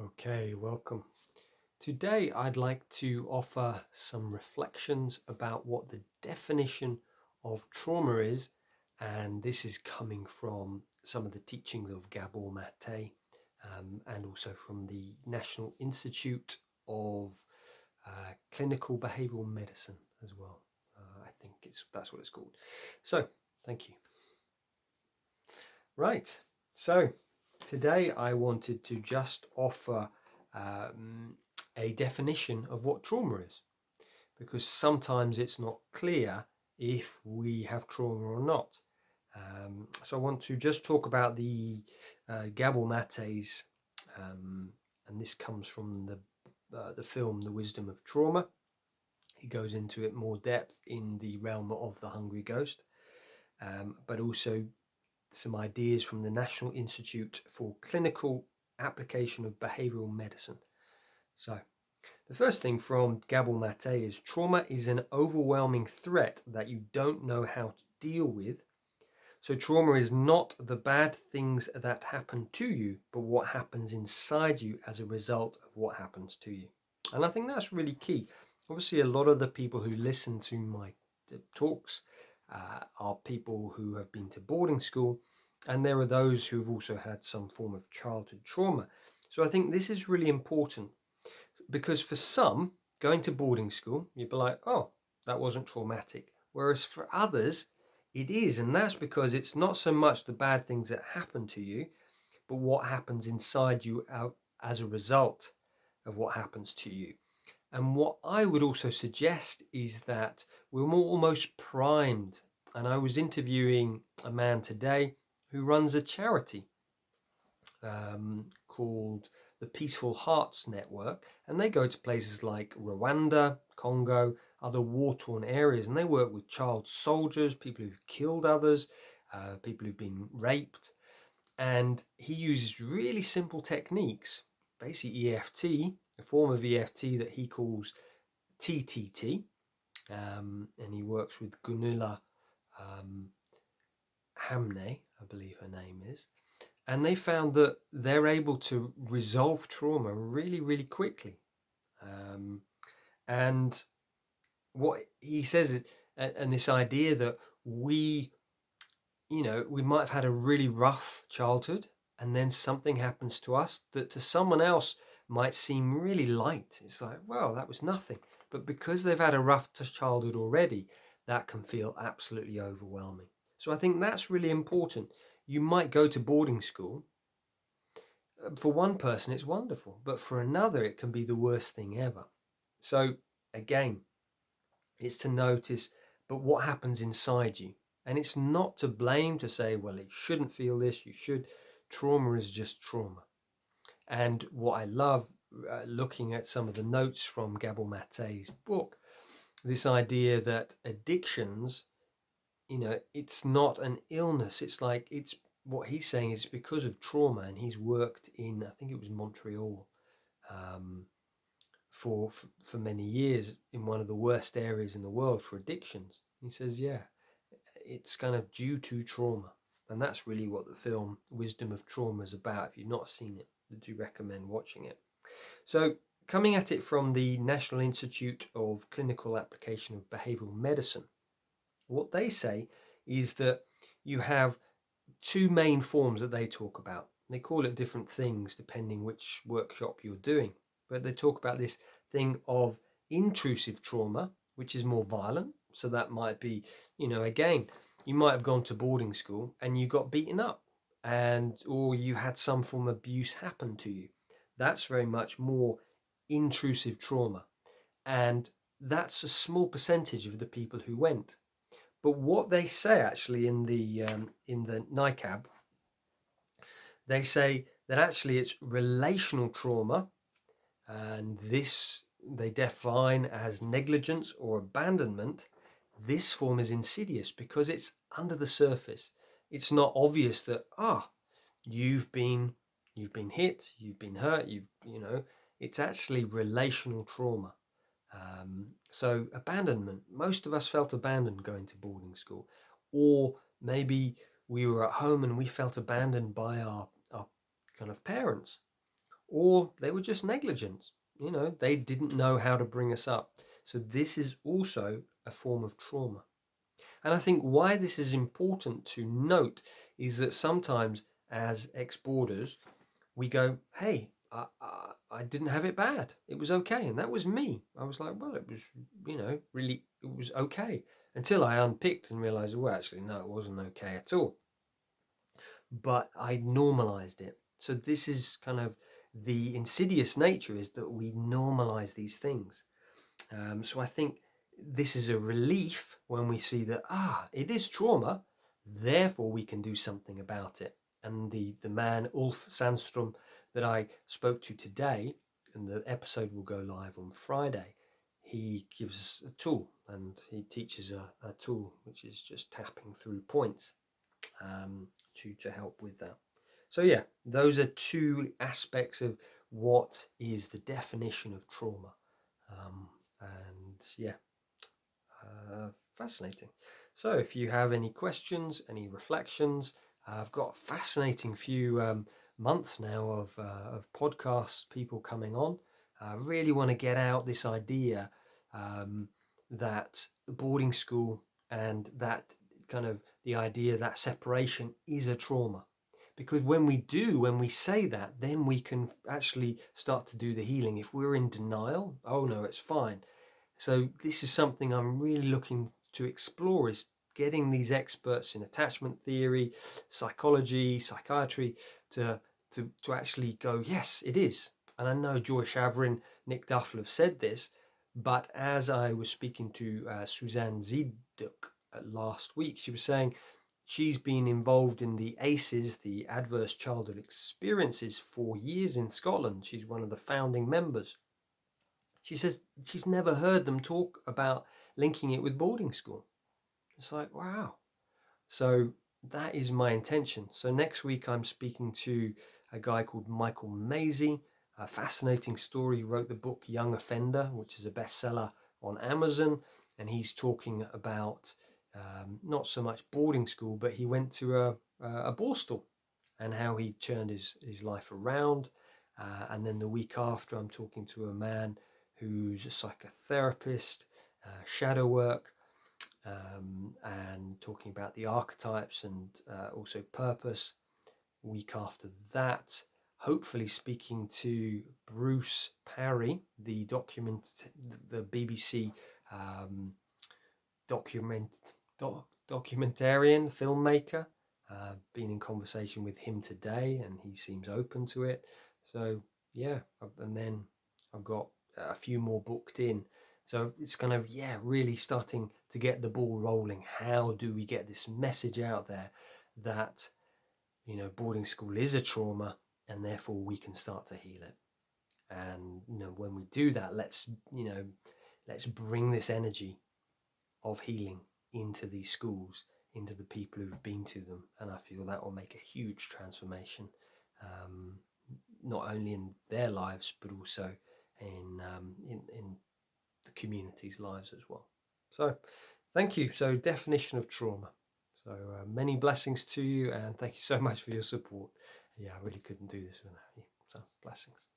Okay, welcome. Today I'd like to offer some reflections about what the definition of trauma is, and this is coming from some of the teachings of Gabor Mate and also from the National Institute of Clinical Behavioural Medicine as well. I think that's what it's called. So, thank you. Right, so today I wanted to just offer a definition of what trauma is, because sometimes it's not clear if we have trauma or not. So I want to just talk about the Gabor Mate's, and this comes from the film The Wisdom of Trauma. He goes into it more depth in the realm of the Hungry Ghost, but also some ideas from the National Institute for Clinical Application of Behavioural Medicine. So, the first thing from Gabor Mate is trauma is an overwhelming threat that you don't know how to deal with. So, trauma is not the bad things that happen to you, but what happens inside you as a result of what happens to you. And I think that's really key. Obviously, a lot of the people who listen to my talks are people who have been to boarding school, and there are those who have also had some form of childhood trauma. So I think this is really important, because for some, going to boarding school, you'd be like, oh, that wasn't traumatic. Whereas for others, it is. And that's because it's not so much the bad things that happen to you, but what happens inside you out as a result of what happens to you. And what I would also suggest is that we're more almost primed. And I was interviewing a man today who runs a charity called the Peaceful Hearts Network, and they go to places like Rwanda, Congo, other war-torn areas, and they work with child soldiers, people who've killed others, people who've been raped, and he uses really simple techniques, basically EFT, a form of EFT that he calls TTT, and he works with Gunilla Hamne, I believe her name is, and they found that they're able to resolve trauma really, really quickly. And what he says is, and this idea that we might have had a really rough childhood, and then something happens to us that to someone else might seem really light. It's like, well, that was nothing. But because they've had a rough childhood already, that can feel absolutely overwhelming. So I think that's really important. You might go to boarding school. For one person, it's wonderful, but for another, it can be the worst thing ever. So again, it's to notice, but what happens inside you? And it's not to blame, to say, well, it shouldn't feel this, you should. Trauma is just trauma. And what I love, looking at some of the notes from Gabor Mate's book, this idea that addictions, it's not an illness. It's like, it's what he's saying is because of trauma. And he's worked in, I think it was Montreal, for many years in one of the worst areas in the world for addictions. He says, yeah, it's kind of due to trauma. And that's really what the film Wisdom of Trauma is about. If you've not seen it, I do recommend watching it. So, coming at it from the National Institute of Clinical Application of Behavioural Medicine, what they say is that you have two main forms that they talk about. They call it different things depending which workshop you're doing. But they talk about this thing of intrusive trauma, which is more violent. So that might be, again, you might have gone to boarding school and you got beaten up, or you had some form of abuse happen to you. That's very much more intrusive trauma. And that's a small percentage of the people who went. But what they say actually in the NICAB, they say that actually it's relational trauma, and this they define as negligence or abandonment. This form is insidious because it's under the surface. It's not obvious that you've been hit, you've been hurt, it's actually relational trauma. So abandonment, most of us felt abandoned going to boarding school, or maybe we were at home and we felt abandoned by our kind of parents, or they were just negligent. They didn't know how to bring us up. So this is also a form of trauma. And I think why this is important to note is that sometimes as ex-boarders, we go, hey, I didn't have it bad. It was okay. And that was me. I was like, well, it was, really, it was okay. Until I unpicked and realized, well, actually, no, it wasn't okay at all. But I normalized it. So this is kind of the insidious nature, is that we normalize these things. So I think this is a relief when we see that, it is trauma, therefore we can do something about it. And the man, Ulf Sandstrom, that I spoke to today, and the episode will go live on Friday, he gives us a tool, and he teaches a tool which is just tapping through points to help with that. So yeah, those are two aspects of what is the definition of trauma. And yeah, fascinating. So if you have any questions, any reflections, I've got a fascinating few months now of podcasts, people coming on. I really want to get out this idea that boarding school and that kind of the idea that separation is a trauma. Because when we say that, then we can actually start to do the healing. If we're in denial, oh no, it's fine. So this is something I'm really looking to explore, is getting these experts in attachment theory, psychology, psychiatry to actually go, yes, it is. And I know Joy Shavrin, Nick Duffel have said this, but as I was speaking to Suzanne Ziduk last week, she was saying she's been involved in the ACEs, the Adverse Childhood Experiences, for years in Scotland. She's one of the founding members. She says she's never heard them talk about linking it with boarding school. It's like, wow. So that is my intention. So next week I'm speaking to a guy called Michael Maisie, a fascinating story. He wrote the book Young Offender, which is a bestseller on Amazon. And he's talking about not so much boarding school, but he went to a borstal and how he turned his life around. And then the week after, I'm talking to a man who's a psychotherapist, shadow work, and talking about the archetypes and also purpose. Week after that, hopefully speaking to Bruce Parry, the BBC documentarian filmmaker. Been in conversation with him today, and he seems open to it. So yeah, and then I've got a few more booked in. So it's kind of, really starting to get the ball rolling. How do we get this message out there that, boarding school is a trauma, and therefore we can start to heal it? And, when we do that, let's bring this energy of healing into these schools, into the people who've been to them. And I feel that will make a huge transformation, not only in their lives, but also in the community's lives as well. So thank you. So definition of trauma. So many blessings to you, and thank you so much for your support. Yeah, I really couldn't do this without you. So blessings.